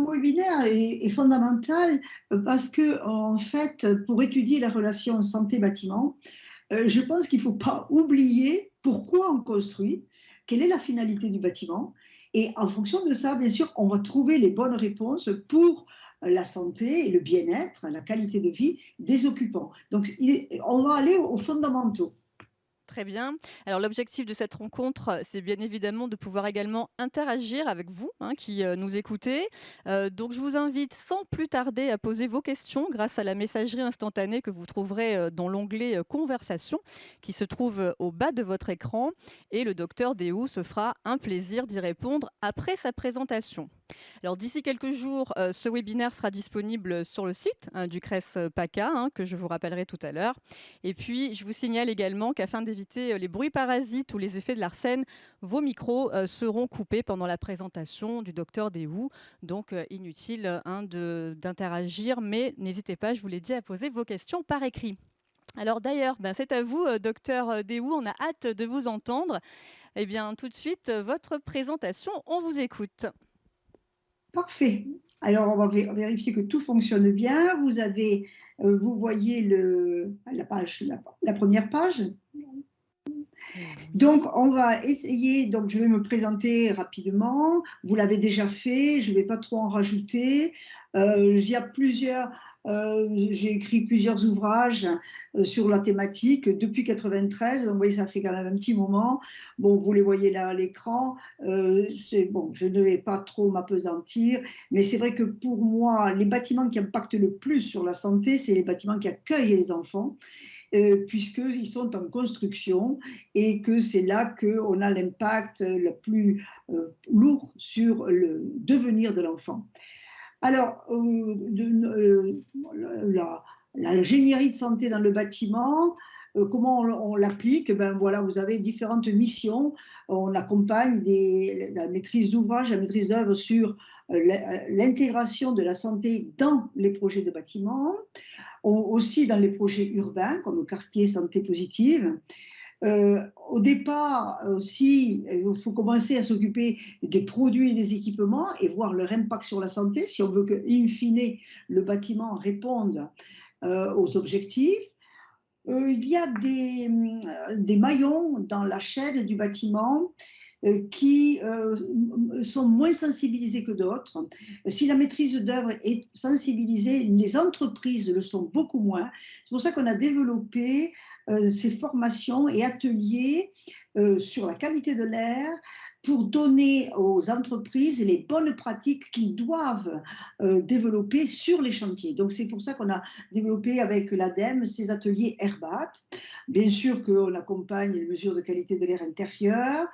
webinaire est fondamental parce que, en fait, pour étudier la relation santé-bâtiment, je pense qu'il ne faut pas oublier pourquoi on construit, quelle est la finalité du bâtiment. Et en fonction de ça, bien sûr, on va trouver les bonnes réponses pour la santé et le bien-être, la qualité de vie des occupants. Donc, on va aller aux fondamentaux. Très bien. Alors l'objectif de cette rencontre, c'est bien évidemment de pouvoir également interagir avec vous, hein, qui nous écoutez. Donc je vous invite sans plus tarder à poser vos questions grâce à la messagerie instantanée que vous trouverez dans l'onglet Conversation, qui se trouve au bas de votre écran. Et le docteur Déhou se fera un plaisir d'y répondre après sa présentation. Alors d'ici quelques jours, ce webinaire sera disponible sur le site, hein, du CRES PACA, hein, que je vous rappellerai tout à l'heure. Et puis, je vous signale également qu'afin d'éviter les bruits parasites ou les effets de l'arsène, vos micros seront coupés pendant la présentation du docteur Déhou. Donc, inutile, hein, d'interagir, mais n'hésitez pas, je vous l'ai dit, à poser vos questions par écrit. Alors d'ailleurs, c'est à vous, docteur Déhou, on a hâte de vous entendre. Eh bien, tout de suite, votre présentation, on vous écoute. Parfait. Alors, on va vérifier que tout fonctionne bien. Vous voyez la page, la première page. Donc, Oui. on va essayer. Donc, je vais me présenter rapidement. Vous l'avez déjà fait. Je ne vais pas trop en rajouter. Il y a plusieurs. J'ai écrit plusieurs ouvrages sur la thématique depuis 93. Donc, vous voyez, ça fait quand même un petit moment. Bon, vous les voyez là à l'écran. C'est bon. Je ne vais pas trop m'apesantir, mais c'est vrai que pour moi, les bâtiments qui impactent le plus sur la santé, c'est les bâtiments qui accueillent les enfants puisqu'ils sont en construction et que c'est là qu'on a l'impact le plus lourd sur le devenir de l'enfant. Alors, l'ingénierie de santé dans le bâtiment, comment on l'applique? Ben voilà, vous avez différentes missions. On accompagne la maîtrise d'ouvrage, la maîtrise d'œuvre sur l'intégration de la santé dans les projets de bâtiment, aussi dans les projets urbains comme quartier santé positive. Au départ aussi, il faut commencer à s'occuper des produits et des équipements et voir leur impact sur la santé si on veut que, in fine, le bâtiment réponde aux objectifs. Il y a des maillons dans la chaîne du bâtiment qui sont moins sensibilisés que d'autres. Si la maîtrise d'œuvre est sensibilisée, les entreprises le sont beaucoup moins. C'est pour ça qu'on a développé ces formations et ateliers sur la qualité de l'air pour donner aux entreprises les bonnes pratiques qu'ils doivent développer sur les chantiers. Donc c'est pour ça qu'on a développé avec l'ADEME ces ateliers Airbat. Bien sûr qu'on accompagne les mesures de qualité de l'air intérieur.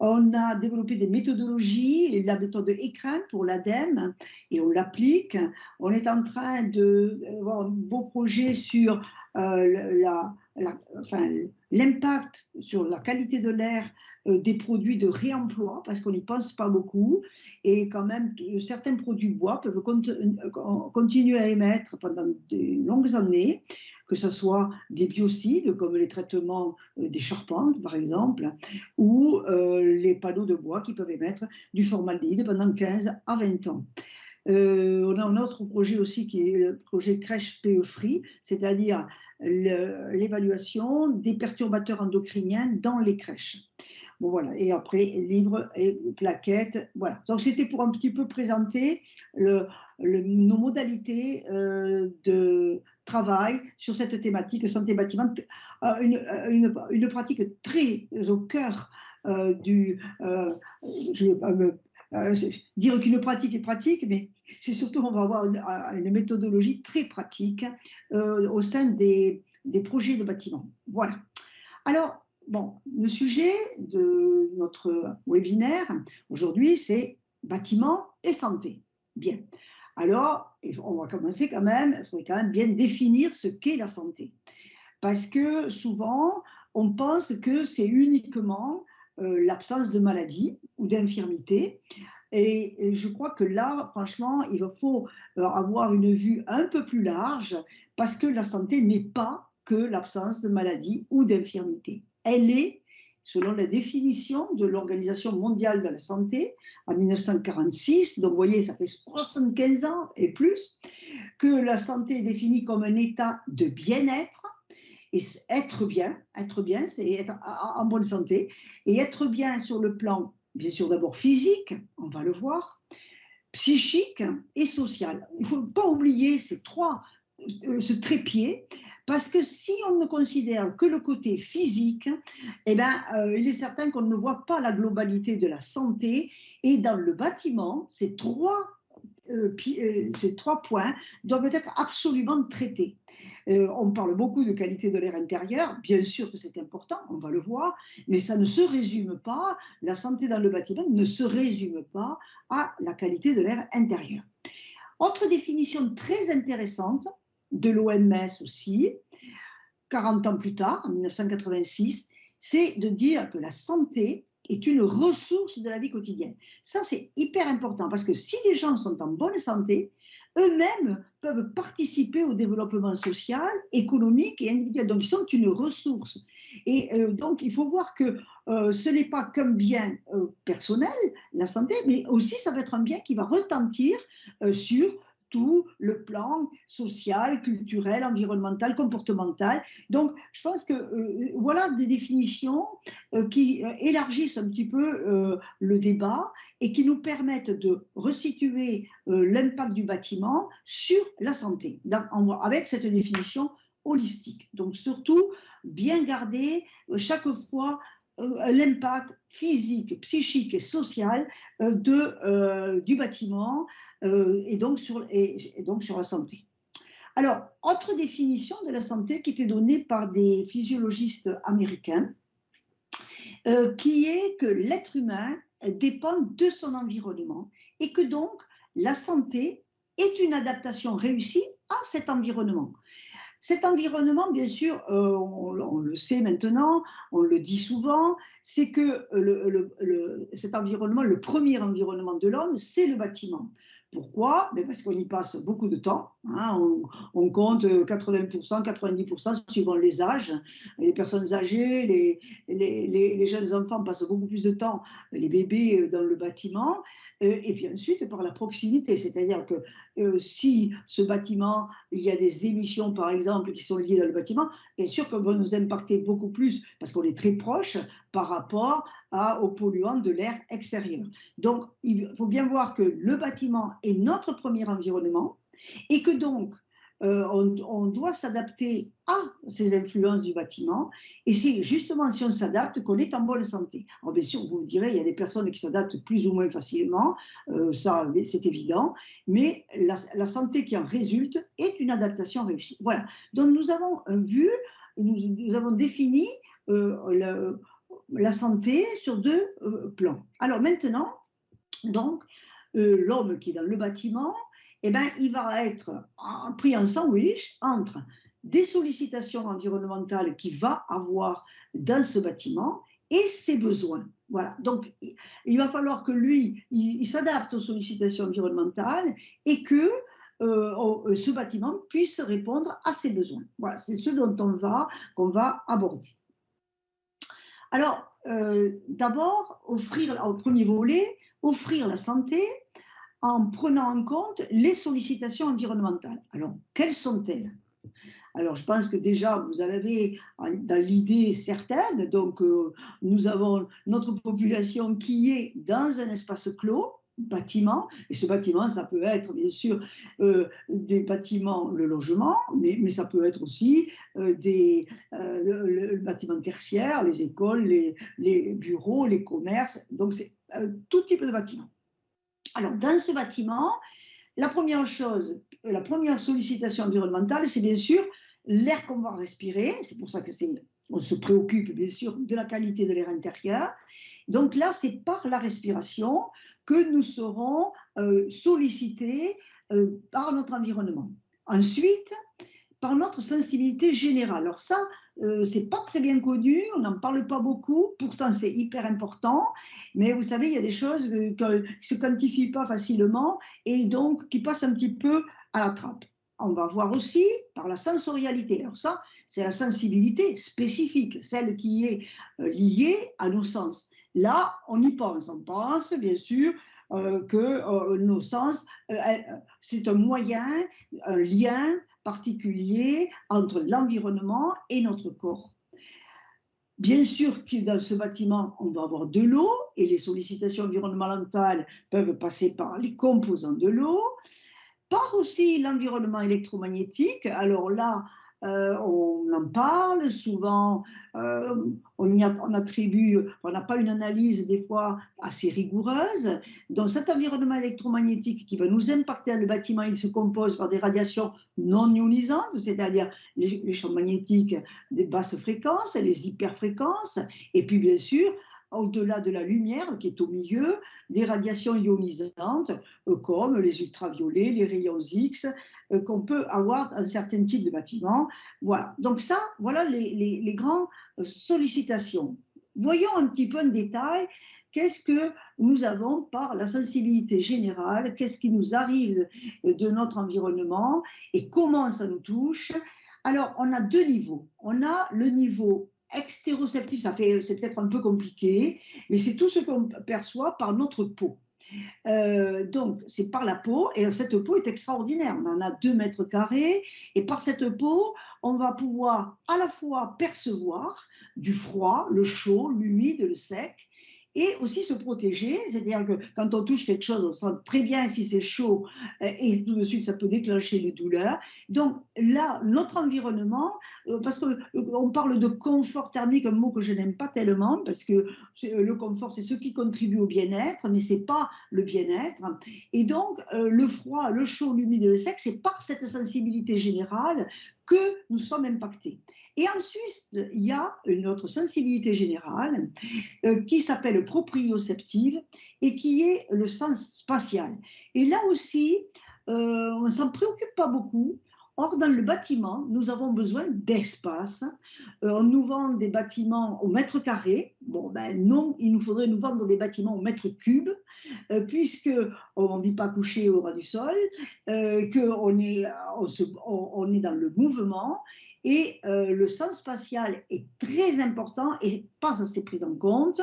On a développé des méthodologies, la méthode ECRIN pour l'ADEME, et on l'applique. On est en train d'avoir un beau projet sur enfin, l'impact sur la qualité de l'air des produits de réemploi, parce qu'on n'y pense pas beaucoup. Et quand même, certains produits bois peuvent continuer à émettre pendant de longues années, que ce soit des biocides, comme les traitements des charpentes, par exemple, ou les panneaux de bois qui peuvent émettre du formaldéhyde pendant 15 à 20 ans. On a un autre projet aussi qui est le projet crèche PE-Free, c'est-à-dire l'évaluation des perturbateurs endocriniens dans les crèches. Bon, voilà. Et après, livres et plaquettes. Voilà. Donc, c'était pour un petit peu présenter nos modalités de travail sur cette thématique santé-bâtiment, une pratique très au cœur je ne vais pas dire qu'une pratique est pratique, mais c'est surtout on va avoir une méthodologie très pratique au sein des projets de bâtiment. Voilà. Alors, bon, le sujet de notre webinaire aujourd'hui, c'est bâtiment et santé. Bien. Alors, on va commencer quand même, il faudrait quand même bien définir ce qu'est la santé. Parce que souvent, on pense que c'est uniquement l'absence de maladie ou d'infirmité. Et je crois que là, franchement, il faut avoir une vue un peu plus large parce que la santé n'est pas que l'absence de maladie ou d'infirmité. Elle est selon la définition de l'Organisation mondiale de la santé en 1946, donc vous voyez, ça fait 75 ans et plus, que la santé est définie comme un état de bien-être. Et être bien, c'est être en bonne santé. Et être bien sur le plan, bien sûr, d'abord physique, on va le voir, psychique et social. Il ne faut pas oublier ce trépied, parce que si on ne considère que le côté physique, eh ben, il est certain qu'on ne voit pas la globalité de la santé. Et dans le bâtiment, ces trois points doivent être absolument traités. On parle beaucoup de qualité de l'air intérieur, bien sûr que c'est important, on va le voir, mais ça ne se résume pas, la santé dans le bâtiment ne se résume pas à la qualité de l'air intérieur. Autre définition très intéressante de l'OMS aussi, 40 ans plus tard, en 1986, c'est de dire que la santé est une ressource de la vie quotidienne. Ça, c'est hyper important parce que si les gens sont en bonne santé, eux-mêmes peuvent participer au développement social, économique et individuel. Donc, ils sont une ressource. Et donc, il faut voir que ce n'est pas qu'un bien personnel, la santé, mais aussi ça peut être un bien qui va retentir sur tout le plan social, culturel, environnemental, comportemental. Donc, je pense que voilà des définitions qui élargissent un petit peu le débat et qui nous permettent de resituer l'impact du bâtiment sur la santé, avec cette définition holistique. Donc, surtout, bien garder chaque fois l'impact physique, psychique et social du bâtiment et donc sur la santé. Alors, autre définition de la santé qui était donnée par des physiologistes américains, qui est que l'être humain dépend de son environnement et que donc la santé est une adaptation réussie à cet environnement. Cet environnement, bien sûr, on le sait maintenant, on le dit souvent, c'est que cet environnement, le premier environnement de l'homme, c'est le bâtiment. Pourquoi? Parce qu'on y passe beaucoup de temps. Hein, on compte 80%, 90% suivant les âges. Les personnes âgées, les jeunes enfants passent beaucoup plus de temps, les bébés, dans le bâtiment. Et puis ensuite, par la proximité. C'est-à-dire que si ce bâtiment, il y a des émissions, par exemple, qui sont liées dans le bâtiment, bien sûr que vont nous impacter beaucoup plus parce qu'on est très proche par rapport aux polluants de l'air extérieur. Donc, il faut bien voir que le bâtiment est notre premier environnement et que donc, on doit s'adapter à ces influences du bâtiment et c'est justement si on s'adapte qu'on est en bonne santé. Alors bien sûr, vous me direz, il y a des personnes qui s'adaptent plus ou moins facilement, ça c'est évident, mais la santé qui en résulte est une adaptation réussie. Voilà, donc nous avons vu, nous avons défini la santé sur deux plans. Alors maintenant, donc, l'homme qui est dans le bâtiment, eh ben, il va être pris en sandwich entre des sollicitations environnementales qu'il va avoir dans ce bâtiment et ses besoins. Voilà. Donc, il va falloir que lui, il s'adapte aux sollicitations environnementales et que ce bâtiment puisse répondre à ses besoins. Voilà, c'est ce qu'on va aborder. Alors, d'abord, au premier volet, offrir la santé en prenant en compte les sollicitations environnementales. Alors, quelles sont-elles? Alors, je pense que déjà, vous en avez dans l'idée certaine. Donc, nous avons notre population qui est dans un espace clos, bâtiment, et ce bâtiment, ça peut être bien sûr des bâtiments, le logement, mais ça peut être aussi le bâtiment tertiaire, les écoles, les bureaux, les commerces, donc c'est tout type de bâtiment. Alors, dans ce bâtiment, la première sollicitation environnementale, c'est bien sûr l'air qu'on va respirer. C'est pour ça on se préoccupe bien sûr de la qualité de l'air intérieur. Donc là, c'est par la respiration que nous serons sollicités par notre environnement. Ensuite, par notre sensibilité générale. Alors ça, c'est pas très bien connu, on n'en parle pas beaucoup, pourtant c'est hyper important, mais vous savez, il y a des choses qui ne se quantifient pas facilement et donc qui passent un petit peu à la trappe. on va voir aussi par la sensorialité. Alors ça, c'est la sensibilité spécifique, celle qui est liée à nos sens. Là, on y pense. On pense, bien sûr, que nos sens, c'est un moyen, un lien particulier entre l'environnement et notre corps. Bien sûr que dans ce bâtiment, on va avoir de l'eau et les sollicitations environnementales peuvent passer par les composants de l'eau, par aussi l'environnement électromagnétique. Alors là, on en parle souvent, on attribue, on n'a pas une analyse des fois assez rigoureuse. Donc cet environnement électromagnétique qui va nous impacter dans le bâtiment, il se compose par des radiations non ionisantes, c'est-à-dire les champs magnétiques des basses fréquences, les hyperfréquences, et puis bien sûr, au-delà de la lumière qui est au milieu, des radiations ionisantes comme les ultraviolets, les rayons X qu'on peut avoir dans certains types de bâtiments. Voilà. Donc ça, voilà les grandes sollicitations. Voyons un petit peu en détail qu'est-ce que nous avons par la sensibilité générale, qu'est-ce qui nous arrive de notre environnement et comment ça nous touche. Alors, on a deux niveaux. On a le niveau extéroceptif, c'est peut-être un peu compliqué, mais c'est tout ce qu'on perçoit par notre peau. Donc, c'est par la peau, et cette peau est extraordinaire. On en a 2 mètres carrés, et par cette peau, on va pouvoir à la fois percevoir du froid, le chaud, l'humide, le sec, et aussi se protéger, c'est-à-dire que quand on touche quelque chose, on sent très bien si c'est chaud, et tout de suite ça peut déclencher une douleur. Donc là, notre environnement, parce qu'on parle de confort thermique, un mot que je n'aime pas tellement, parce que le confort c'est ce qui contribue au bien-être, mais c'est pas le bien-être. Et donc le froid, le chaud, l'humide et le sec, c'est par cette sensibilité générale que nous sommes impactés. Et ensuite, il y a une autre sensibilité générale qui s'appelle proprioceptive et qui est le sens spatial. Et là aussi, on ne s'en préoccupe pas beaucoup. Or, dans le bâtiment, nous avons besoin d'espace. On nous vend des bâtiments au mètre carré. Bon, ben non, il nous faudrait nous vendre des bâtiments au mètre cube, puisque on ne vit pas couché au ras du sol, qu'on est, on est dans le mouvement. Et le sens spatial est très important et pas assez pris en compte.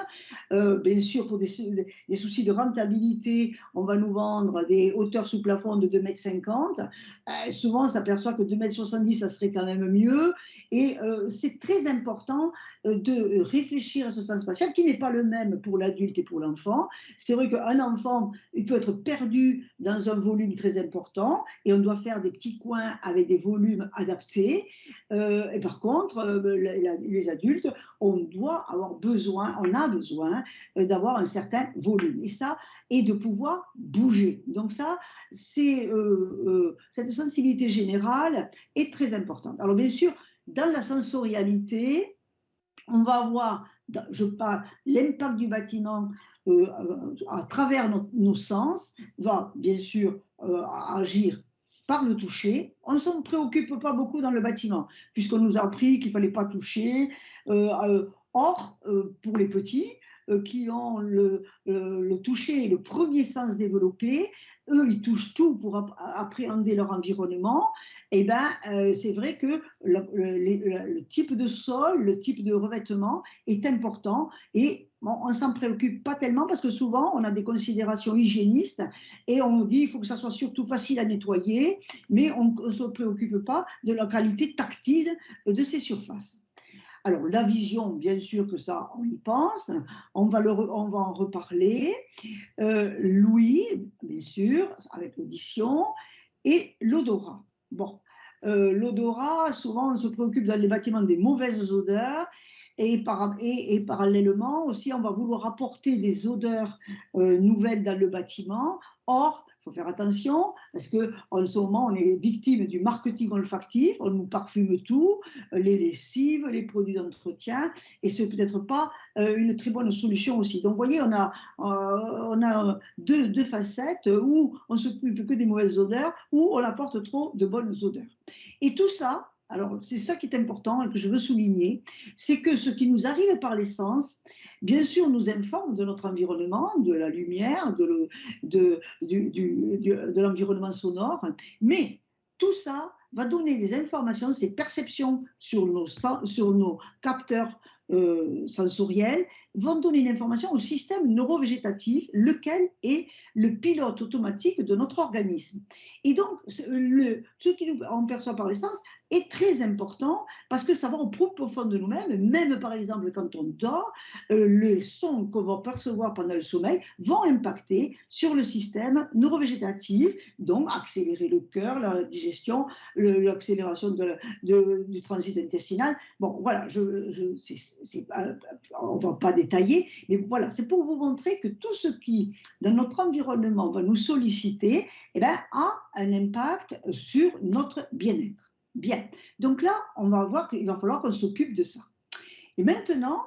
Bien sûr, pour des soucis de rentabilité, on va nous vendre des hauteurs sous plafond de 2,50 m. Souvent, on s'aperçoit que 2,70 m, ça serait quand même mieux. Et c'est très important de réfléchir à ce sens spatial qui n'est pas le même pour l'adulte et pour l'enfant. C'est vrai qu'un enfant, il peut être perdu dans un volume très important et on doit faire des petits coins avec des volumes adaptés. Et par contre, les adultes, on a besoin d'avoir un certain volume. Et ça, et de pouvoir bouger. Donc ça, c'est cette sensibilité générale est très importante. Alors bien sûr, dans la sensorialité, on va avoir, je parle, l'impact du bâtiment à travers nos sens, va bien sûr agir par le toucher. On ne s'en préoccupe pas beaucoup dans le bâtiment, puisqu'on nous a appris qu'il ne fallait pas toucher. Or, pour les petits, qui ont le toucher, le premier sens développé, eux, ils touchent tout pour appréhender leur environnement. Et ben, c'est vrai que le type de sol, le type de revêtement est important et bon, on ne s'en préoccupe pas tellement parce que souvent, on a des considérations hygiénistes et on dit qu'il faut que ça soit surtout facile à nettoyer, mais on ne se préoccupe pas de la qualité tactile de ces surfaces. Alors, la vision, bien sûr que ça, on y pense, on va en reparler. L'ouïe, bien sûr, avec l'audition, et l'odorat. Bon, l'odorat, souvent, on se préoccupe dans les bâtiments des mauvaises odeurs, et parallèlement aussi, on va vouloir apporter des odeurs nouvelles dans le bâtiment. Or, il faut faire attention parce qu'en ce moment, on est victime du marketing olfactif, on nous parfume tout, les lessives, les produits d'entretien, et ce n'est peut-être pas une très bonne solution aussi. Donc, vous voyez, on a deux facettes où on ne s'occupe que des mauvaises odeurs, où on apporte trop de bonnes odeurs. Et tout ça, alors c'est ça qui est important et que je veux souligner, c'est que ce qui nous arrive par les sens, bien sûr, nous informe de notre environnement, de la lumière, de l'environnement sonore, mais tout ça va donner des informations, ces perceptions sur nos capteurs sensoriels, vont donner une information au système neurovégétatif, lequel est le pilote automatique de notre organisme. Et donc, ce qu'on perçoit par les sens est très important parce que ça va au plus profond de nous-mêmes, même par exemple quand on dort, les sons qu'on va percevoir pendant le sommeil vont impacter sur le système neurovégétatif, donc accélérer le cœur, la digestion, l'accélération du transit intestinal. Bon, voilà, on ne va pas détailler, mais voilà, c'est pour vous montrer que tout ce qui, dans notre environnement, va nous solliciter, eh ben, a un impact sur notre bien-être. Bien, donc là, on va voir qu'il va falloir qu'on s'occupe de ça. Et maintenant,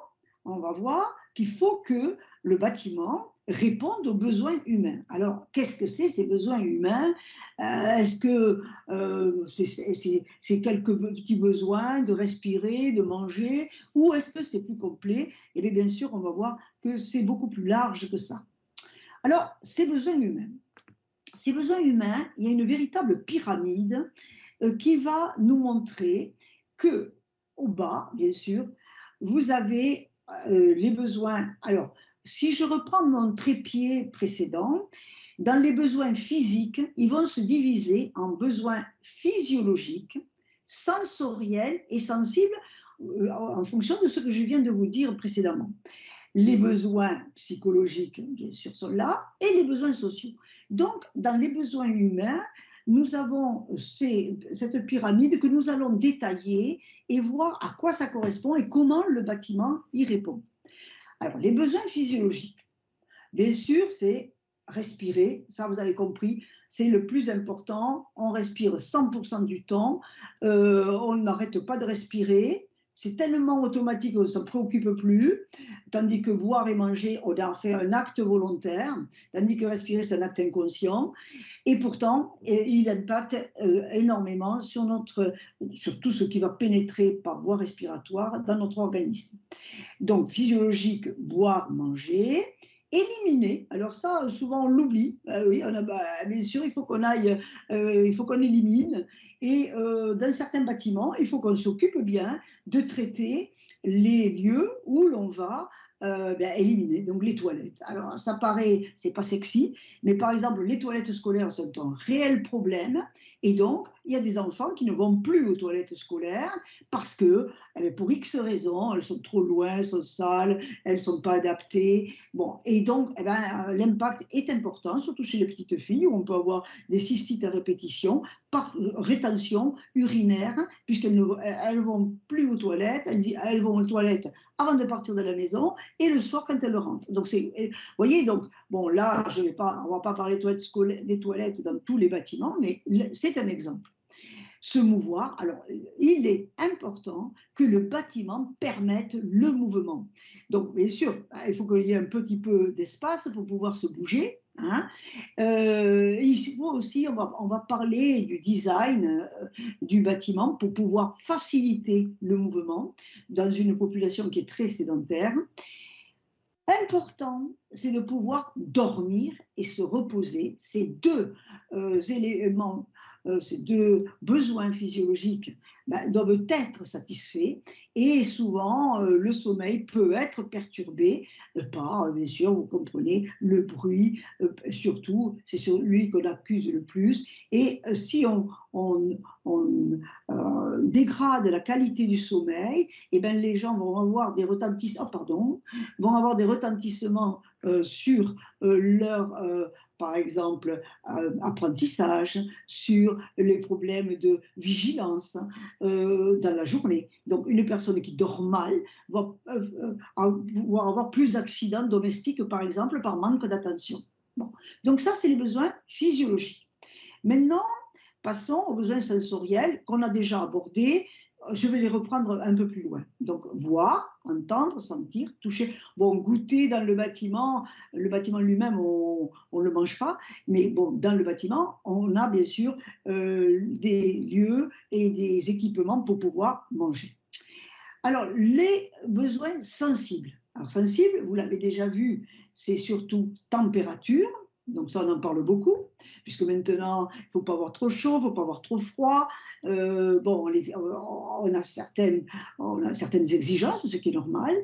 on va voir qu'il faut que le bâtiment réponde aux besoins humains. Alors, qu'est-ce que c'est ces besoins humains? Est-ce que c'est quelques petits besoins de respirer, de manger, ou est-ce que c'est plus complet? Et bien sûr, on va voir que c'est beaucoup plus large que ça. Alors, ces besoins humains. Ces besoins humains, il y a une véritable pyramide qui va nous montrer que, au bas, bien sûr, vous avez les besoins. Alors, si je reprends mon trépied précédent, dans les besoins physiques, ils vont se diviser en besoins physiologiques, sensoriels et sensibles en fonction de ce que je viens de vous dire précédemment. Les besoins psychologiques, bien sûr, sont là, et les besoins sociaux. Donc, dans les besoins humains, nous avons cette pyramide que nous allons détailler et voir à quoi ça correspond et comment le bâtiment y répond. Alors, les besoins physiologiques, bien sûr, c'est respirer, ça vous avez compris, c'est le plus important. On respire 100% du temps, on n'arrête pas de respirer. C'est tellement automatique qu'on ne s'en préoccupe plus, tandis que boire et manger, on en fait un acte volontaire, tandis que respirer, c'est un acte inconscient. Et pourtant, il impacte énormément sur tout ce qui va pénétrer par voie respiratoire dans notre organisme. Donc, physiologique, boire, manger. Éliminer, alors ça, souvent on l'oublie. Oui, bien sûr, il faut qu'on aille, il faut qu'on élimine. Et dans certains bâtiments, il faut qu'on s'occupe bien de traiter les lieux où l'on va éliminer, donc les toilettes. Alors ça paraît, c'est pas sexy, mais par exemple, les toilettes scolaires sont un réel problème. Et donc, il y a des enfants qui ne vont plus aux toilettes scolaires parce que, pour X raisons, elles sont trop loin, elles sont sales, elles ne sont pas adaptées. Bon, et donc, l'impact est important, surtout chez les petites filles, où on peut avoir des cystites à répétition par rétention urinaire, puisqu'elles ne vont plus aux toilettes, elles vont aux toilettes avant de partir de la maison et le soir quand elles rentrent. Donc, vous voyez, donc, bon, là, on ne va pas parler des toilettes dans tous les bâtiments, mais c'est un exemple. Se mouvoir, alors il est important que le bâtiment permette le mouvement. Donc bien sûr, il faut qu'il y ait un petit peu d'espace pour pouvoir se bouger. Hein. Il faut aussi, on va parler du design du bâtiment pour pouvoir faciliter le mouvement dans une population qui est très sédentaire. Important, c'est de pouvoir dormir et se reposer. Ces deux éléments, ces deux besoins physiologiques doivent être satisfaits et souvent le sommeil peut être perturbé par, bien sûr, vous comprenez, le bruit, surtout, c'est sur lui qu'on accuse le plus. Et si on dégrade la qualité du sommeil, et ben les gens vont avoir des vont avoir des retentissements sur leur, par exemple, apprentissage, sur les problèmes de vigilance dans la journée. Donc, une personne qui dort mal va avoir plus d'accidents domestiques, par exemple, par manque d'attention. Bon. Donc, ça, c'est les besoins physiologiques. Maintenant, passons aux besoins sensoriels qu'on a déjà abordés. Je vais les reprendre un peu plus loin. Donc, voir, entendre, sentir, toucher. Bon, goûter dans le bâtiment lui-même, on ne le mange pas, mais bon, dans le bâtiment, on a bien sûr des lieux et des équipements pour pouvoir manger. Alors, les besoins sensibles. Alors, sensibles, vous l'avez déjà vu, c'est surtout température, Donc ça, on en parle beaucoup, puisque maintenant, il ne faut pas avoir trop chaud, il ne faut pas avoir trop froid. Bon, on a certaines exigences, ce qui est normal.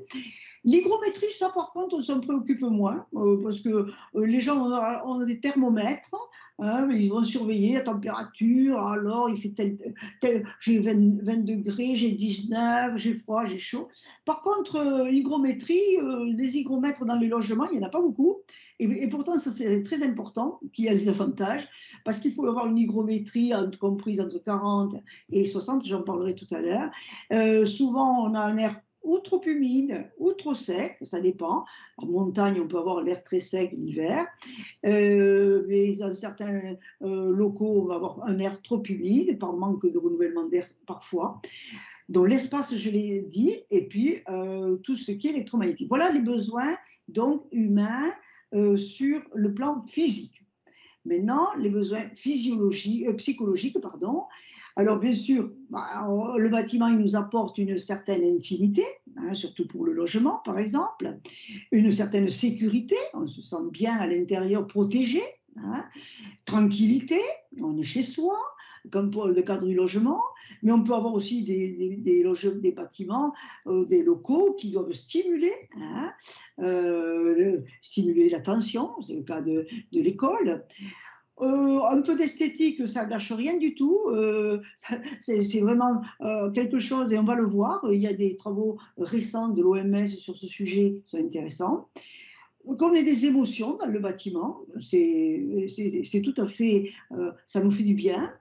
L'hygrométrie, ça par contre, on s'en préoccupe moins, parce que les gens ont des thermomètres, hein, mais ils vont surveiller la température, alors il fait j'ai 20 degrés, j'ai 19, j'ai froid, j'ai chaud. Par contre, l'hygrométrie, les hygromètres dans les logements, il n'y en a pas beaucoup, et pourtant ça c'est très important, qu'il y a des avantages, parce qu'il faut avoir une hygrométrie comprise entre 40 et 60, j'en parlerai tout à l'heure. Souvent, on a un air ou trop humide ou trop sec, ça dépend. En montagne, on peut avoir l'air très sec l'hiver, mais dans certains locaux, on va avoir un air trop humide par manque de renouvellement d'air parfois. Donc l'espace, je l'ai dit, et puis tout ce qui est électromagnétique. Voilà les besoins donc humains sur le plan physique. Maintenant, les besoins psychologiques, pardon. Alors, bien sûr, bah, le bâtiment, il nous apporte une certaine intimité, hein, surtout pour le logement, par exemple, une certaine sécurité, on se sent bien à l'intérieur, protégé, hein, tranquillité, on est chez soi, comme pour le cadre du logement, mais on peut avoir aussi des bâtiments, des locaux qui doivent stimuler, hein, stimuler l'attention, c'est le cas de l'école. Un peu d'esthétique, ça gâche rien du tout. C'est vraiment quelque chose, et on va le voir. Il y a des travaux récents de l'OMS sur ce sujet qui sont intéressants. Qu'on ait des émotions dans le bâtiment, c'est tout à fait, ça nous fait du bien,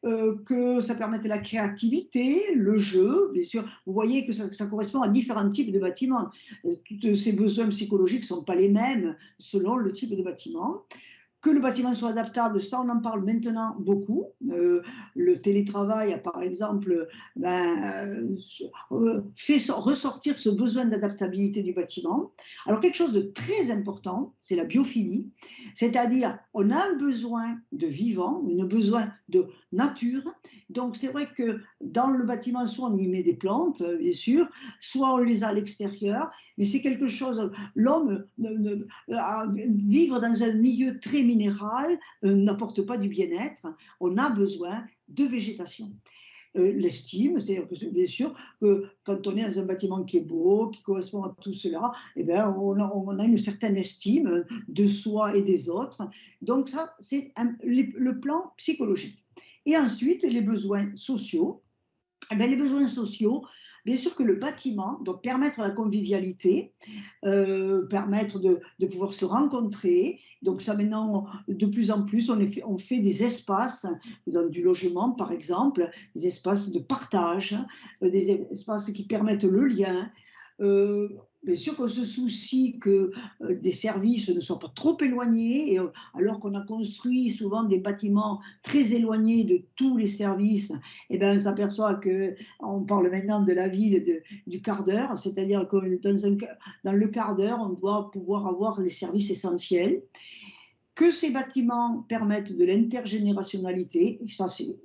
que ça permette la créativité, le jeu, bien sûr. Vous voyez que ça correspond à différents types de bâtiments. Tous ces besoins psychologiques ne sont pas les mêmes selon le type de bâtiment. Que le bâtiment soit adaptable, ça on en parle maintenant beaucoup. Le télétravail a par exemple fait ressortir ce besoin d'adaptabilité du bâtiment. Alors quelque chose de très important, c'est la biophilie, c'est-à-dire on a un besoin de vivant, un besoin de nature. Donc c'est vrai que dans le bâtiment, soit on y met des plantes, bien sûr, soit on les a à l'extérieur, mais c'est quelque chose, l'homme vivre dans un milieu très minéral n'apporte pas du bien-être. On a besoin de végétation. L'estime, c'est-à-dire que bien sûr que quand on est dans un bâtiment qui est beau, qui correspond à tout cela, eh bien, on a une certaine estime de soi et des autres. Donc ça, c'est le plan psychologique. Et ensuite, les besoins sociaux. Eh bien, les besoins sociaux, bien sûr que le bâtiment doit permettre la convivialité, permettre de pouvoir se rencontrer. Donc ça maintenant, de plus en plus, on fait des espaces dans du logement, par exemple, des espaces de partage, des espaces qui permettent le lien. Euh, Bien sûr qu'on se soucie que des services ne soient pas trop éloignés, alors qu'on a construit souvent des bâtiments très éloignés de tous les services. Eh bien, on s'aperçoit qu'on parle maintenant de la ville du quart d'heure, c'est-à-dire que dans le quart d'heure, on doit pouvoir avoir les services essentiels, que ces bâtiments permettent de l'intergénérationnalité, ça c'est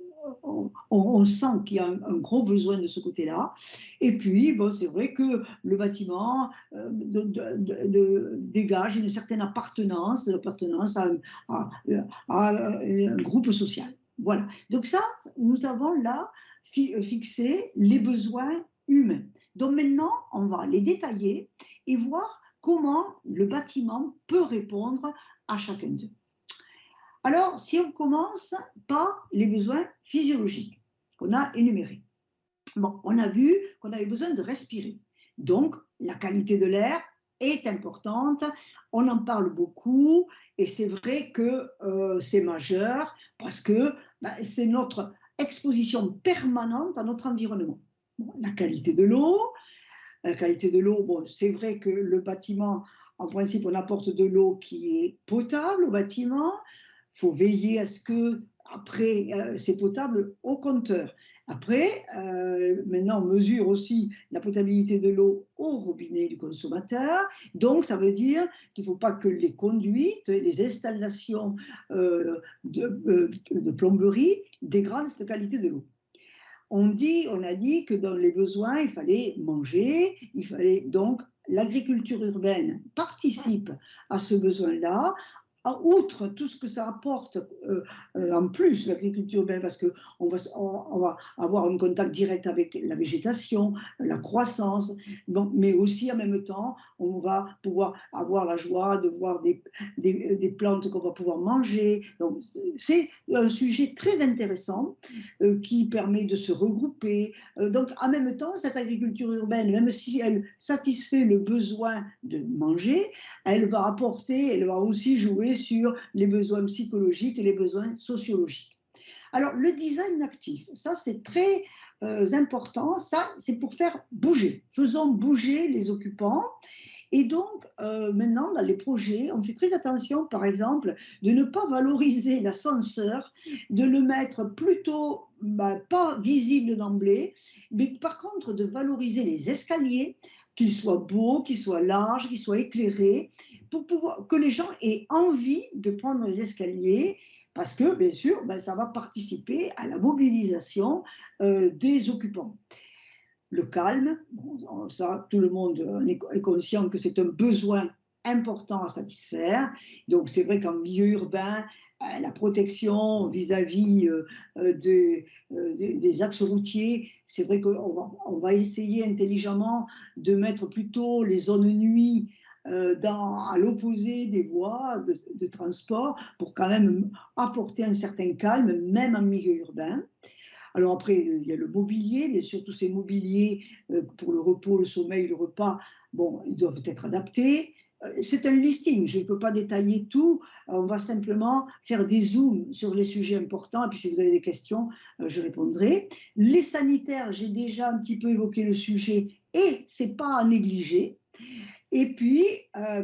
on sent qu'il y a un gros besoin de ce côté-là. Et puis, bon, c'est vrai que le bâtiment dégage une certaine appartenance à un groupe social. Voilà. Donc ça, nous avons là fixé les besoins humains. Donc maintenant, on va les détailler et voir comment le bâtiment peut répondre à chacun d'eux. Alors, si on commence par les besoins physiologiques qu'on a énumérés. Bon, on a vu qu'on avait besoin de respirer. Donc, la qualité de l'air est importante. On en parle beaucoup et c'est vrai que c'est majeur parce que c'est notre exposition permanente à notre environnement. Bon, la qualité de l'eau, bon, c'est vrai que le bâtiment, en principe, on apporte de l'eau qui est potable au bâtiment. Il faut veiller à ce que, après, c'est potable au compteur. Après, maintenant, on mesure aussi la potabilité de l'eau au robinet du consommateur. Donc, ça veut dire qu'il ne faut pas que les conduites, les installations de plomberie dégradent cette qualité de l'eau. On a dit que dans les besoins, il fallait manger, donc l'agriculture urbaine participe à ce besoin-là outre tout ce que ça apporte en plus, l'agriculture urbaine, parce on va avoir un contact direct avec la végétation, la croissance, bon, mais aussi en même temps, on va pouvoir avoir la joie de voir des plantes qu'on va pouvoir manger. Donc, c'est un sujet très intéressant qui permet de se regrouper. Donc, en même temps, cette agriculture urbaine, même si elle satisfait le besoin de manger, elle va apporter, elle va aussi jouer sur les besoins psychologiques et les besoins sociologiques. Alors, le design actif, ça c'est très important, ça c'est pour faire bouger. Faisons bouger les occupants. Et donc, maintenant, dans les projets, on fait très attention, par exemple, de ne pas valoriser l'ascenseur, de le mettre plutôt pas visible d'emblée, mais par contre de valoriser les escaliers, qu'ils soient beaux, qu'ils soient larges, qu'ils soient éclairés, pour pouvoir, que les gens aient envie de prendre les escaliers, parce que, bien sûr, ça va participer à la mobilisation des occupants. Le calme, bon, ça, tout le monde est conscient que c'est un besoin important à satisfaire. Donc, c'est vrai qu'en milieu urbain, la protection vis-à-vis des axes routiers, c'est vrai qu'on va essayer intelligemment de mettre plutôt les zones nuit à l'opposé des voies de transport pour quand même apporter un certain calme, même en milieu urbain. Alors après, il y a le mobilier, mais surtout ces mobiliers pour le repos, le sommeil, le repas, bon, ils doivent être adaptés. C'est un listing, je ne peux pas détailler tout, on va simplement faire des zooms sur les sujets importants, et puis si vous avez des questions, je répondrai. Les sanitaires, j'ai déjà un petit peu évoqué le sujet, et ce n'est pas à négliger. Et puis,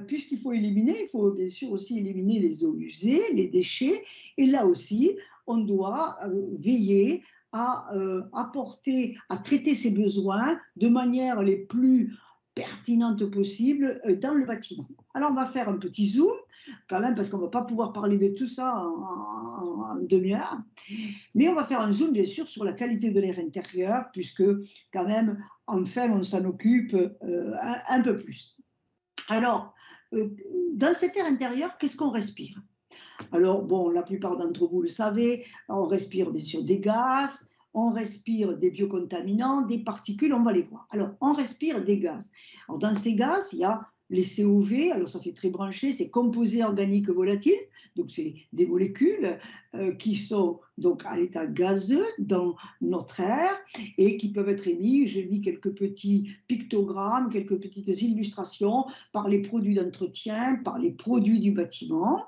puisqu'il faut éliminer, il faut bien sûr aussi éliminer les eaux usées, les déchets, et là aussi, on doit veiller à apporter, à traiter ces besoins de manière les plus pertinentes possible dans le bâtiment. Alors on va faire un petit zoom quand même parce qu'on ne va pas pouvoir parler de tout ça en demi-heure, mais on va faire un zoom bien sûr sur la qualité de l'air intérieur puisque quand même enfin on s'en occupe un peu plus. Alors dans cet air intérieur, qu'est-ce qu'on respire? Alors, bon, la plupart d'entre vous le savez, on respire bien sûr des gaz, on respire des biocontaminants, des particules, on va les voir. Alors, on respire des gaz. Alors, dans ces gaz, il y a les COV, alors ça fait très branché, c'est composés organiques volatiles, donc c'est des molécules qui sont donc à l'état gazeux dans notre air et qui peuvent être émis, j'ai mis quelques petits pictogrammes, quelques petites illustrations par les produits d'entretien, par les produits du bâtiment.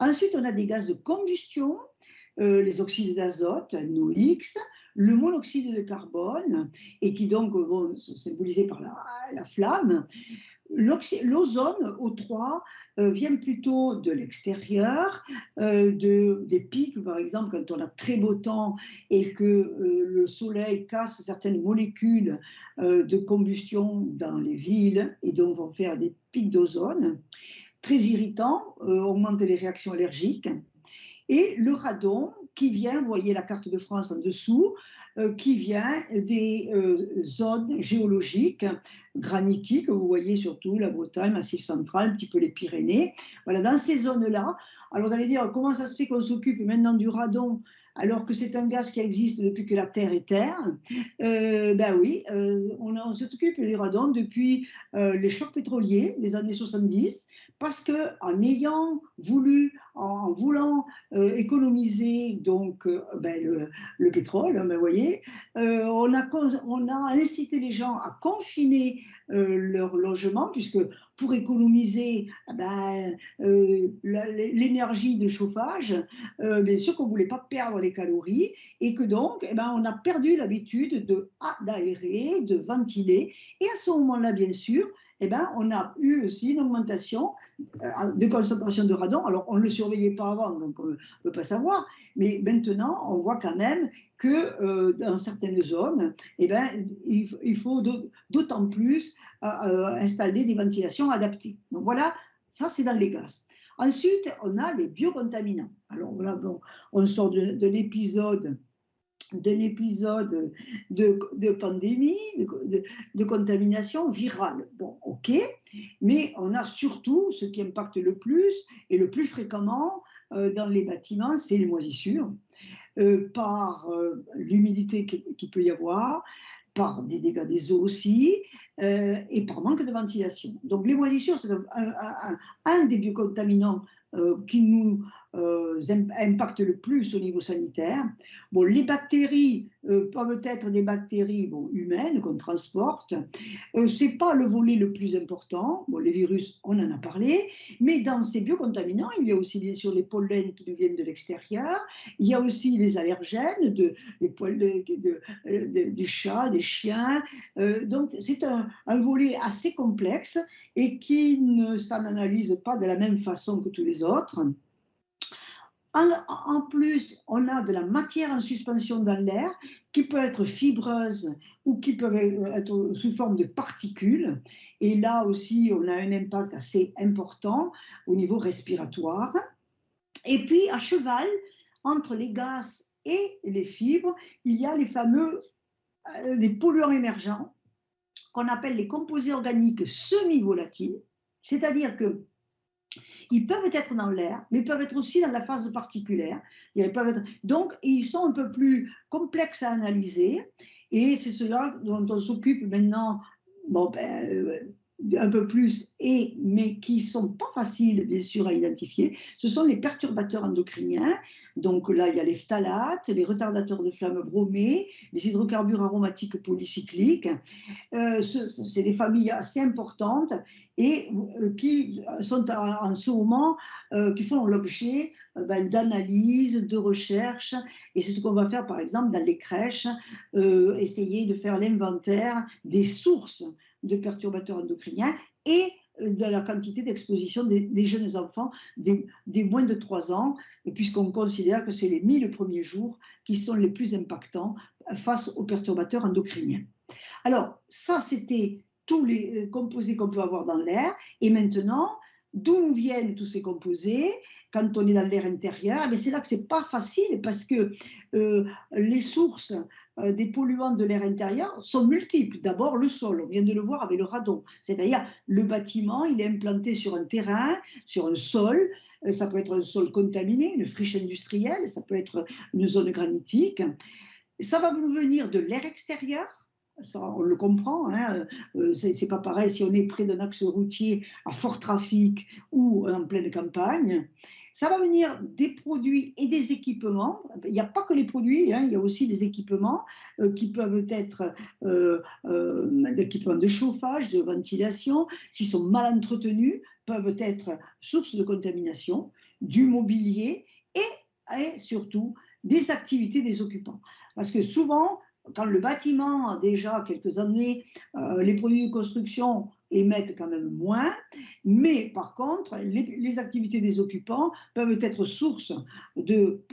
Ensuite, on a des gaz de combustion, les oxydes d'azote, NOx, le monoxyde de carbone, et qui donc vont sont symbolisés par la flamme. L'ozone, O3, vient plutôt de l'extérieur, des pics, par exemple, quand on a très beau temps et que le soleil casse certaines molécules de combustion dans les villes, et donc vont faire des pics d'ozone très irritants, augmente les réactions allergiques. Et le radon qui vient, vous voyez la carte de France en dessous, qui vient des zones géologiques granitiques, vous voyez surtout la Bretagne, Massif central, un petit peu les Pyrénées. Voilà, dans ces zones-là, alors vous allez dire comment ça se fait qu'on s'occupe maintenant du radon alors que c'est un gaz qui existe depuis que la Terre est Terre? Ben oui, on s'occupe du radon depuis les chocs pétroliers des années 70, parce qu'en ayant voulu, en voulant économiser donc le pétrole, vous voyez, on a incité les gens à confiner leur logement, puisque pour économiser l'énergie de chauffage, bien sûr qu'on ne voulait pas perdre les calories et que donc on a perdu l'habitude d'aérer, de ventiler. Et à ce moment-là, bien sûr, on a eu aussi une augmentation de concentration de radon. Alors, on ne le surveillait pas avant, donc on ne peut pas savoir. Mais maintenant, on voit quand même que dans certaines zones, il faut d'autant plus installer des ventilations adaptées. Donc voilà, ça c'est dans les gaz. Ensuite, on a les biocontaminants. Alors là, bon, on sort de l'épisode d'un épisode de pandémie, de contamination virale. Bon, ok, mais on a surtout ce qui impacte le plus et le plus fréquemment dans les bâtiments, c'est les moisissures, par l'humidité qu'il peut y avoir, par des dégâts des eaux aussi, et par manque de ventilation. Donc les moisissures, c'est un des biocontaminants qui nous impacte le plus au niveau sanitaire. Bon, les bactéries peuvent être des bactéries bon, humaines qu'on transporte. Ce n'est pas le volet le plus important. Bon, les virus, on en a parlé. Mais dans ces biocontaminants, il y a aussi bien sûr les pollens qui nous viennent de l'extérieur. Il y a aussi les allergènes, des poils des chats, des chiens. Donc, c'est un volet assez complexe et qui ne s'analyse pas de la même façon que tous les autres. En plus, on a de la matière en suspension dans l'air qui peut être fibreuse ou qui peut être sous forme de particules. Et là aussi, on a un impact assez important au niveau respiratoire. Et puis, à cheval, entre les gaz et les fibres, il y a les fameux les polluants émergents qu'on appelle les composés organiques semi-volatiles, c'est-à-dire que ils peuvent être dans l'air, mais ils peuvent être aussi dans la phase particulière. Donc, ils sont un peu plus complexes à analyser, et c'est cela dont on s'occupe maintenant. Bon, un peu plus, mais qui ne sont pas faciles, bien sûr, à identifier, ce sont les perturbateurs endocriniens. Donc là, il y a les phtalates, les retardateurs de flamme bromés, les hydrocarbures aromatiques polycycliques. C'est des familles assez importantes et qui sont en ce moment, qui font l'objet d'analyses, de recherches. Et c'est ce qu'on va faire, par exemple, dans les crèches, essayer de faire l'inventaire des sources de perturbateurs endocriniens et de la quantité d'exposition des jeunes enfants des moins de 3 ans, puisqu'on considère que c'est les 1000 premiers jours qui sont les plus impactants face aux perturbateurs endocriniens. Alors, ça, c'était tous les composés qu'on peut avoir dans l'air. Et maintenant, d'où viennent tous ces composés quand on est dans l'air intérieur? C'est là que ce n'est pas facile parce que les sources des polluants de l'air intérieur sont multiples. D'abord, le sol, on vient de le voir avec le radon. C'est-à-dire, le bâtiment, il est implanté sur un terrain, sur un sol. Ça peut être un sol contaminé, une friche industrielle, ça peut être une zone granitique. Ça va vous venir de l'air extérieur. Ça, on le comprend, hein, c'est pas pareil si on est près d'un axe routier à fort trafic ou en pleine campagne. Ça va venir des produits et des équipements. Il n'y a pas que les produits, hein, il y a aussi des équipements qui peuvent être des équipements de chauffage, de ventilation, s'ils sont mal entretenus, peuvent être source de contamination, du mobilier et surtout des activités des occupants. Parce que souvent, quand le bâtiment a déjà quelques années, les produits de construction émettent quand même moins, mais par contre, les activités des occupants peuvent être source de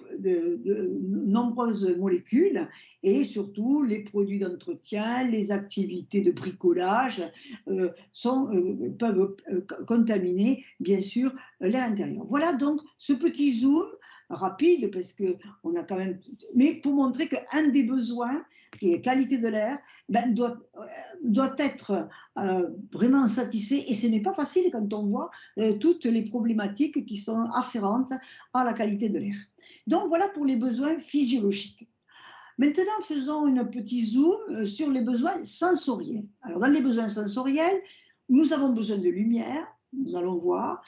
nombreuses molécules et surtout les produits d'entretien, les activités de bricolage peuvent contaminer bien sûr l'air intérieur. Voilà donc ce petit zoom rapide parce que on a quand même, mais pour montrer qu'un des besoins qui est qualité de l'air doit être vraiment satisfait et ce n'est pas facile quand on voit toutes les problématiques qui sont afférentes à la qualité de l'air. Donc voilà pour les besoins physiologiques. Maintenant, faisons un petit zoom sur les besoins sensoriels. Alors dans les besoins sensoriels, nous avons besoin de lumière, nous allons voir.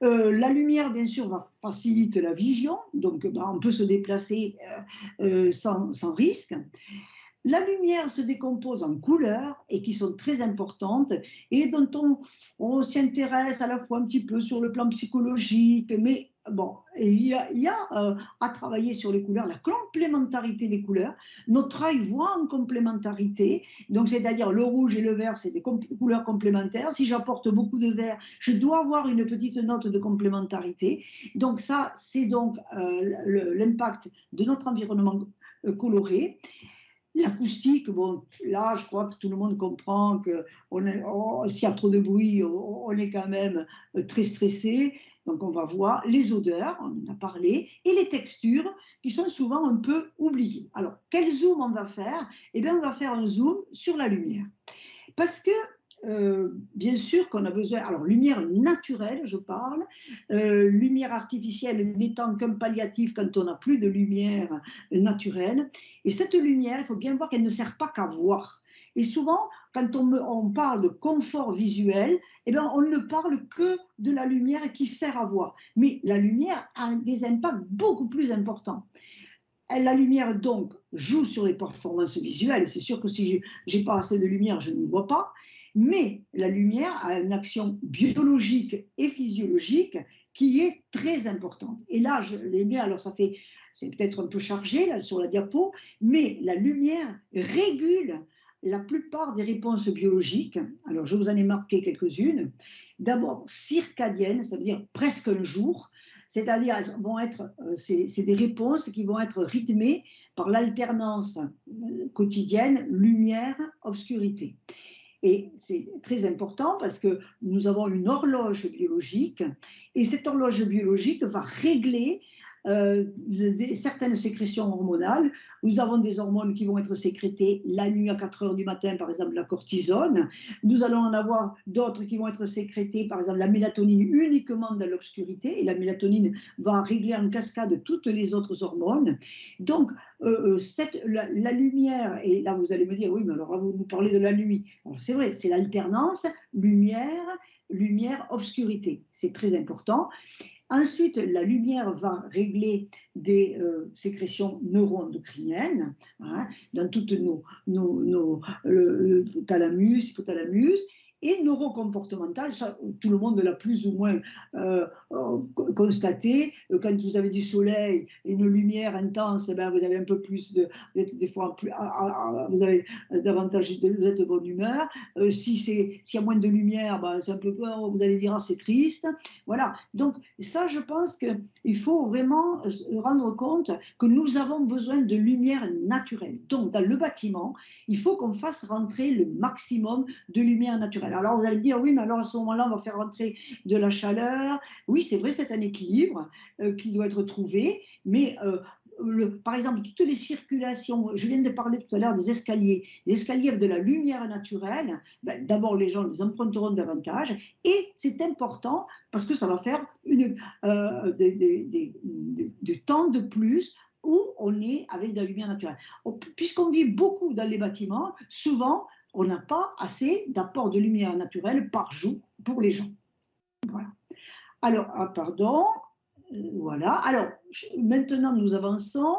La lumière, bien sûr, facilite la vision, donc on peut se déplacer sans risque. La lumière se décompose en couleurs et qui sont très importantes et dont on s'intéresse à la fois un petit peu sur le plan psychologique, mais bon, il y a à travailler sur les couleurs, la complémentarité des couleurs. Notre œil voit en complémentarité, donc c'est-à-dire le rouge et le vert, c'est des couleurs complémentaires. Si j'apporte beaucoup de vert, je dois avoir une petite note de complémentarité. Donc ça, c'est donc l'impact de notre environnement coloré. L'acoustique, bon, là, je crois que tout le monde comprend que s'il y a trop de bruit, on est quand même très stressé. Donc on va voir les odeurs, on en a parlé, et les textures qui sont souvent un peu oubliées. Alors quel zoom on va faire? Eh bien on va faire un zoom sur la lumière. Parce que bien sûr qu'on a besoin, alors lumière naturelle, je parle, lumière artificielle n'étant qu'un palliatif quand on n'a plus de lumière naturelle. Et cette lumière, il faut bien voir qu'elle ne sert pas qu'à voir. Et souvent, quand on parle de confort visuel, eh bien, on ne parle que de la lumière qui sert à voir. Mais la lumière a des impacts beaucoup plus importants. La lumière, donc, joue sur les performances visuelles. C'est sûr que si je n'ai pas assez de lumière, je ne vois pas. Mais la lumière a une action biologique et physiologique qui est très importante. Et là, je l'ai mis, alors c'est peut-être un peu chargé là, sur la diapo, mais la lumière régule la plupart des réponses biologiques. Alors, je vous en ai marqué quelques-unes. D'abord, circadienne, ça veut dire presque un jour. C'est-à-dire, c'est des réponses qui vont être rythmées par l'alternance quotidienne lumière-obscurité. Et c'est très important parce que nous avons une horloge biologique et cette horloge biologique va régler certaines sécrétions hormonales. Nous avons des hormones qui vont être sécrétées la nuit à 4 heures du matin, par exemple la cortisone. Nous allons en avoir d'autres qui vont être sécrétées, par exemple la mélatonine uniquement dans l'obscurité. Et la mélatonine va régler en cascade toutes les autres hormones. Donc, la lumière, et là vous allez me dire, oui, mais alors vous nous parlez de la nuit. Alors c'est vrai, c'est l'alternance lumière, lumière-obscurité. C'est très important. Ensuite, la lumière va régler des sécrétions neuroendocriniennes hein, dans toutes le thalamus, hypothalamus, et neurocomportementales, ça, tout le monde l'a plus ou moins constaté. Quand vous avez du soleil et une lumière intense, eh ben, vous avez un peu plus des fois plus, vous avez davantage vous êtes de bonne humeur. S'il y a moins de lumière, ben, c'est un peu peur, vous allez dire ah, c'est triste. Voilà. Donc ça, je pense qu'il faut vraiment rendre compte que nous avons besoin de lumière naturelle. Donc dans le bâtiment, il faut qu'on fasse rentrer le maximum de lumière naturelle. Alors vous allez me dire, oui, mais alors à ce moment-là, on va faire rentrer de la chaleur. Oui, c'est vrai, c'est un équilibre qui doit être trouvé, mais par exemple, toutes les circulations, je viens de parler tout à l'heure des escaliers avec de la lumière naturelle, ben, d'abord les gens les emprunteront davantage, et c'est important parce que ça va faire du temps de plus où on est avec de la lumière naturelle. Puisqu'on vit beaucoup dans les bâtiments, souvent, on n'a pas assez d'apport de lumière naturelle par jour pour les gens. Voilà. Alors, pardon, voilà. Alors, maintenant, nous avançons.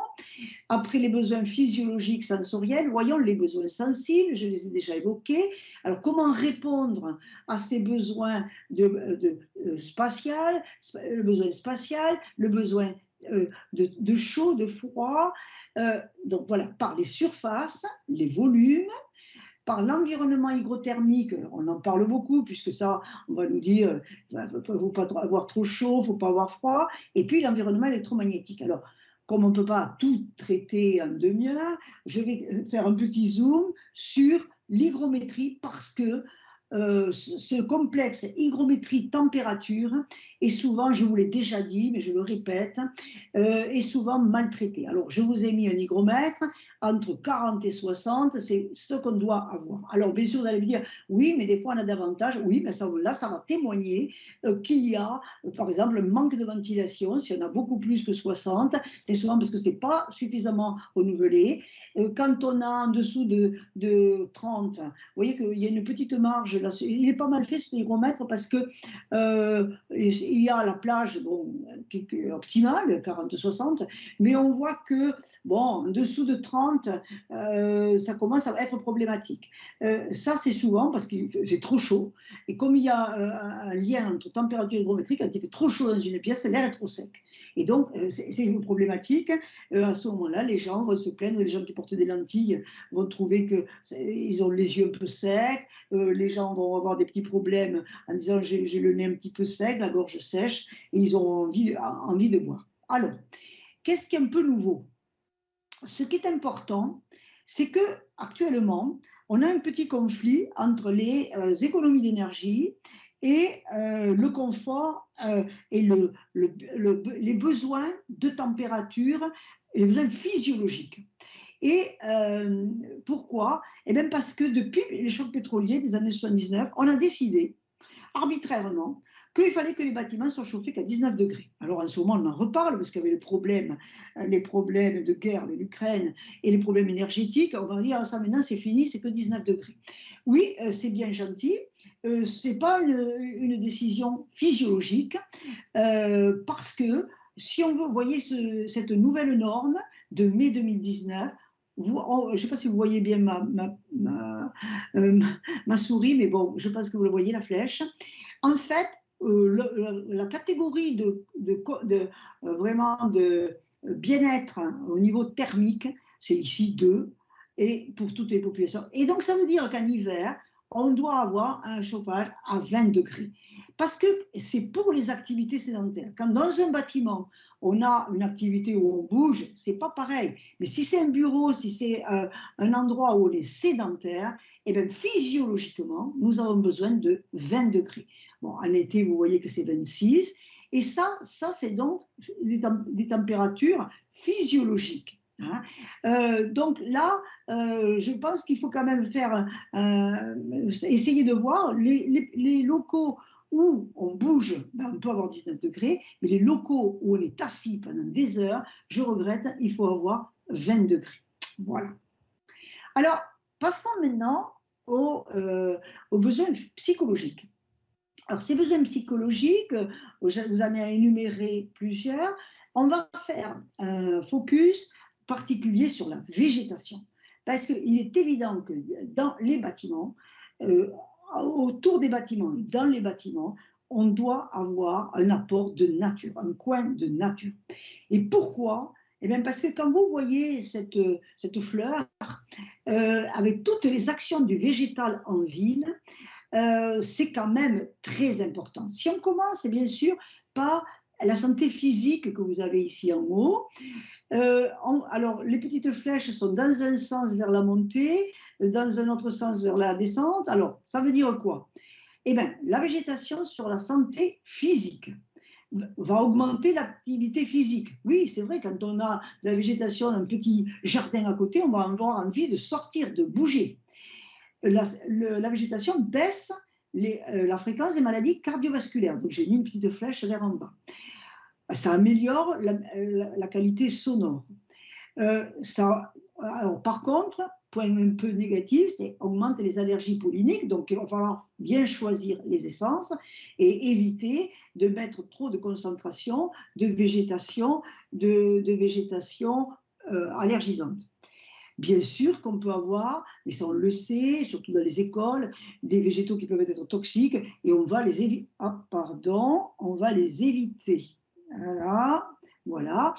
Après les besoins physiologiques, sensoriels, voyons les besoins sensibles, je les ai déjà évoqués. Alors, comment répondre à ces besoins spatial, le besoin spatial, le besoin de chaud, de froid. Donc voilà, par les surfaces, les volumes, par l'environnement hygrothermique, on en parle beaucoup, puisque ça, on va nous dire, il ne faut pas avoir trop chaud, il ne faut pas avoir froid, et puis l'environnement électromagnétique. Alors, comme on ne peut pas tout traiter en demi-heure, je vais faire un petit zoom sur l'hygrométrie, parce que ce complexe hygrométrie-température est souvent, je vous l'ai déjà dit, mais je le répète, est souvent maltraité. Alors, je vous ai mis un hygromètre entre 40 et 60, c'est ce qu'on doit avoir. Alors, bien sûr, vous allez me dire, oui, mais des fois on a davantage. Oui, mais là, ça va témoigner qu'il y a, par exemple, un manque de ventilation. Si on a beaucoup plus que 60, c'est souvent parce que ce n'est pas suffisamment renouvelé. Quand on a en dessous de 30, vous voyez qu'il y a une petite marge. Là, il est pas mal fait ce hygromètre parce que il y a la plage bon, qui est optimale, 40-60, mais on voit que bon, en dessous de 30, ça commence à être problématique. Ça, c'est souvent parce qu'il fait trop chaud. Et comme il y a un lien entre température et hygrométrie, quand il fait trop chaud dans une pièce, l'air est trop sec. Et donc, c'est une problématique. À ce moment-là, les gens vont se plaindre, les gens qui portent des lentilles vont trouver qu'ils ont les yeux un peu secs, les gens vont avoir des petits problèmes en disant j'ai le nez un petit peu sec, la gorge sèche, et ils ont envie de boire. Alors, qu'est-ce qui est un peu nouveau? Ce qui est important, c'est qu'actuellement, on a un petit conflit entre les économies d'énergie et le confort et les besoins de température et les besoins physiologiques. Et pourquoi? Eh bien parce que depuis les chocs pétroliers des années 79, on a décidé arbitrairement qu'il fallait que les bâtiments soient chauffés qu'à 19 degrés. Alors en ce moment, on en reparle parce qu'il y avait les problèmes de guerre de l'Ukraine et les problèmes énergétiques. On va dire, ah, ça maintenant c'est fini, c'est que 19 degrés. Oui, c'est bien gentil. Ce n'est pas une décision physiologique parce que si on veut, vous voyez cette nouvelle norme de mai 2019, je ne sais pas si vous voyez bien ma souris, mais bon, je pense que vous le voyez, la flèche. En fait, la catégorie vraiment de bien-être au niveau thermique, c'est ici 2, et pour toutes les populations. Et donc, ça veut dire qu'en hiver, on doit avoir un chauffage à 20 degrés. Parce que c'est pour les activités sédentaires. Quand dans un bâtiment, on a une activité où on bouge, c'est pas pareil. Mais si c'est un bureau, si c'est un endroit où on est sédentaire, eh bien, physiologiquement, nous avons besoin de 20 degrés. Bon, en été, vous voyez que c'est 26. Et ça c'est donc des températures physiologiques. Hein. Donc là, je pense qu'il faut quand même faire, essayer de voir les locaux où on bouge, ben on peut avoir 19 degrés, mais les locaux où on est assis pendant des heures, je regrette, il faut avoir 20 degrés. Voilà. Alors, passons maintenant aux besoins psychologiques. Alors, ces besoins psychologiques, vous en avez énuméré plusieurs. On va faire un focus particulier sur la végétation. Parce qu'il est évident que dans les bâtiments, autour des bâtiments et dans les bâtiments, on doit avoir un apport de nature, un coin de nature. Et pourquoi? Eh bien parce que quand vous voyez cette fleur, avec toutes les actions du végétal en ville, c'est quand même très important. Si on commence, bien sûr, par la santé physique que vous avez ici en haut, alors les petites flèches sont dans un sens vers la montée, dans un autre sens vers la descente. Alors, ça veut dire quoi? Eh bien, la végétation sur la santé physique va augmenter l'activité physique. Oui, c'est vrai, quand on a de la végétation, un petit jardin à côté, on va avoir envie de sortir, de bouger. La végétation baisse la fréquence des maladies cardiovasculaires. Donc j'ai mis une petite flèche vers en bas. Ça améliore la qualité sonore. Alors, par contre, point un peu négatif, c'est augmente les allergies polliniques. Donc il va falloir bien choisir les essences et éviter de mettre trop de concentration de végétation, allergisante. Bien sûr qu'on peut avoir, mais ça on le sait, surtout dans les écoles, des végétaux qui peuvent être toxiques et on va les éviter. Ah, pardon, on va les éviter. Voilà, voilà.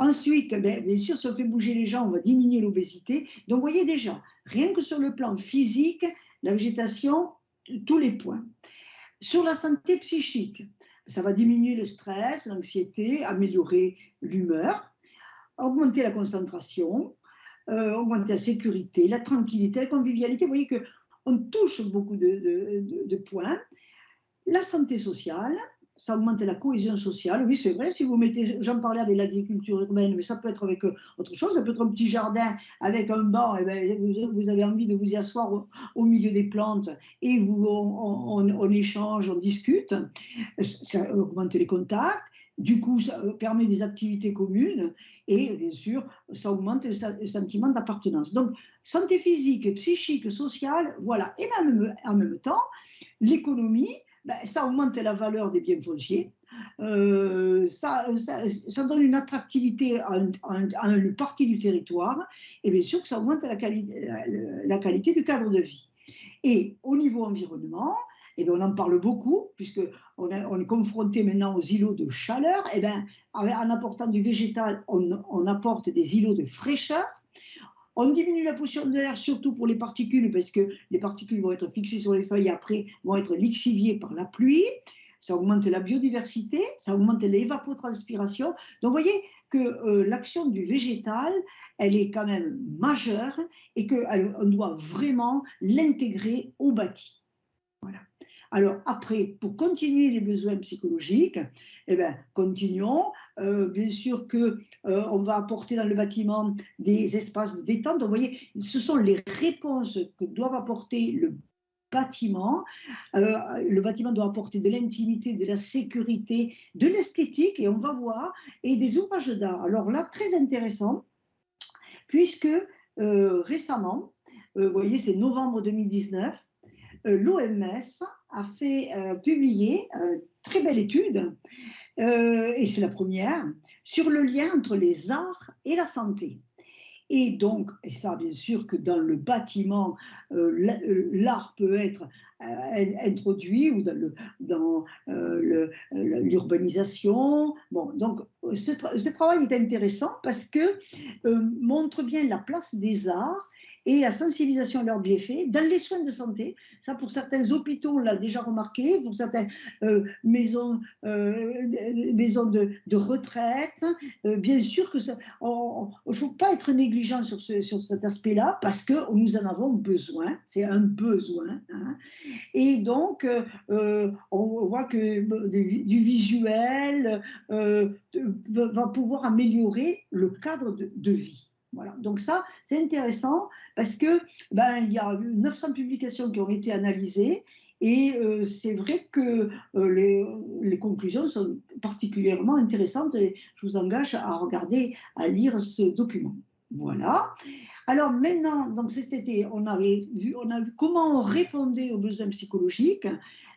Ensuite, bien sûr, si on fait bouger les gens, on va diminuer l'obésité. Donc, vous voyez déjà, rien que sur le plan physique, la végétation, tous les points. Sur la santé psychique, ça va diminuer le stress, l'anxiété, améliorer l'humeur, augmenter la concentration, augmenter la sécurité, la tranquillité, la convivialité. Vous voyez qu'on touche beaucoup de points. La santé sociale, ça augmente la cohésion sociale. Oui, c'est vrai, si vous mettez, j'en parlais avec l'agriculture urbaine, mais ça peut être avec autre chose, ça peut être un petit jardin avec un banc, et bien, vous avez envie de vous y asseoir au milieu des plantes et on échange, on discute. Ça augmente les contacts. Du coup, ça permet des activités communes et bien sûr, ça augmente le sentiment d'appartenance. Donc, santé physique, psychique, sociale, voilà. Et même, en même temps, l'économie, ça augmente la valeur des biens fonciers, ça donne une attractivité à une partie du territoire et bien sûr que ça augmente la qualité du cadre de vie. Et au niveau environnement, eh bien, on en parle beaucoup, puisqu'on est confronté maintenant aux îlots de chaleur. Eh bien, en apportant du végétal, on apporte des îlots de fraîcheur. On diminue la pollution de l'air, surtout pour les particules, parce que les particules vont être fixées sur les feuilles et après vont être lixiviées par la pluie. Ça augmente la biodiversité, ça augmente l'évapotranspiration. Donc, vous voyez que l'action du végétal, elle est quand même majeure et qu'on doit vraiment l'intégrer au bâti. Voilà. Alors après, pour continuer les besoins psychologiques, eh ben, continuons. Bien sûr que on va apporter dans le bâtiment des espaces de détente. Donc, vous voyez, ce sont les réponses que doivent apporter bâtiment. Le bâtiment doit apporter de l'intimité, de la sécurité, de l'esthétique, et on va voir, et des ouvrages d'art. Alors là, très intéressant, puisque récemment, vous voyez, c'est novembre 2019, l'OMS a fait publier très belle étude, et c'est la première, sur le lien entre les arts et la santé. Et donc, et ça bien sûr que dans le bâtiment, l'art peut être introduit, ou dans l'urbanisation. Bon, donc ce travail est intéressant parce que montre bien la place des arts et la sensibilisation à leurs bienfaits dans les soins de santé. Ça, pour certains hôpitaux, on l'a déjà remarqué, pour certaines maisons de retraite. Bien sûr que ça, il ne faut pas être négligent sur cet aspect-là, parce que nous en avons besoin, c'est un besoin, hein. Et donc, on voit que du visuel va pouvoir améliorer le cadre de vie. Voilà. Donc ça, c'est intéressant parce que ben, il y a 900 publications qui ont été analysées, et c'est vrai que les conclusions sont particulièrement intéressantes, et je vous engage à regarder, à lire ce document. Voilà. Alors maintenant, donc cet été, on a vu comment on répondait aux besoins psychologiques.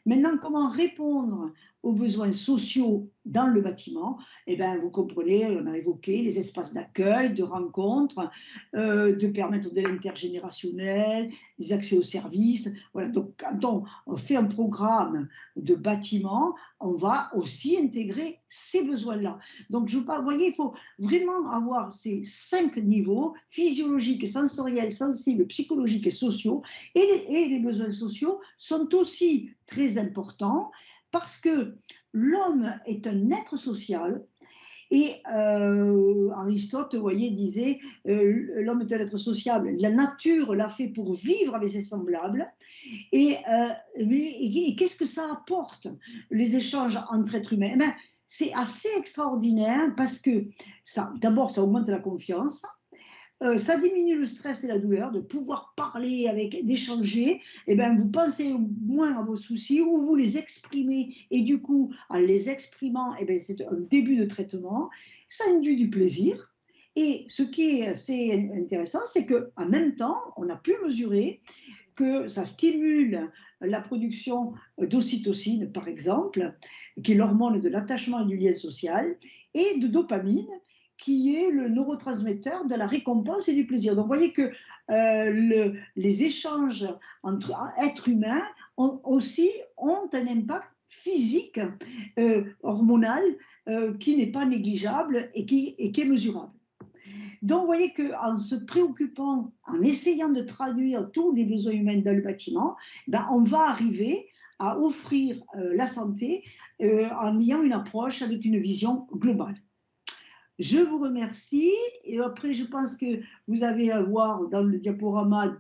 Maintenant, comment répondre aux besoins sociaux dans le bâtiment? Eh bien, vous comprenez, on a évoqué les espaces d'accueil, de rencontres, de permettre de l'intergénérationnel, des accès aux services. Voilà. Donc, quand on fait un programme de bâtiment, on va aussi intégrer ces besoins-là. Donc, vous voyez, il faut vraiment avoir ces 5 niveaux: physiologiques, sensoriels, sensibles, psychologiques et sociaux. Et les besoins sociaux sont aussi très importants, parce que l'homme est un être social. Et Aristote, vous voyez, disait l'homme est un être sociable. La nature l'a fait pour vivre avec ses semblables. Et qu'est-ce que ça apporte, les échanges entre êtres humains? Eh bien, c'est assez extraordinaire, parce que d'abord, ça augmente la confiance. Ça diminue le stress et la douleur, de pouvoir parler d'échanger. Et ben, vous pensez moins à vos soucis, ou vous les exprimez, et du coup, en les exprimant, et ben, c'est un début de traitement. Ça induit du plaisir. Et ce qui est assez intéressant, c'est qu'en même temps, on a pu mesurer que ça stimule la production d'ocytocine, par exemple, qui est l'hormone de l'attachement et du lien social, et de dopamine, qui est le neurotransmetteur de la récompense et du plaisir. Donc, vous voyez que les échanges entre êtres humains aussi ont un impact physique, hormonal, qui n'est pas négligeable, et qui est mesurable. Donc, vous voyez qu'en se préoccupant, en essayant de traduire tous les besoins humains dans le bâtiment, ben, on va arriver à offrir la santé en ayant une approche avec une vision globale. Je vous remercie. Et après, je pense que vous allez avoir dans le diaporama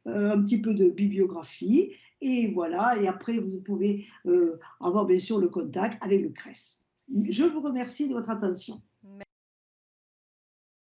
un petit peu de bibliographie. Et voilà. Et après, vous pouvez avoir bien sûr le contact avec le CRES. Je vous remercie de votre attention.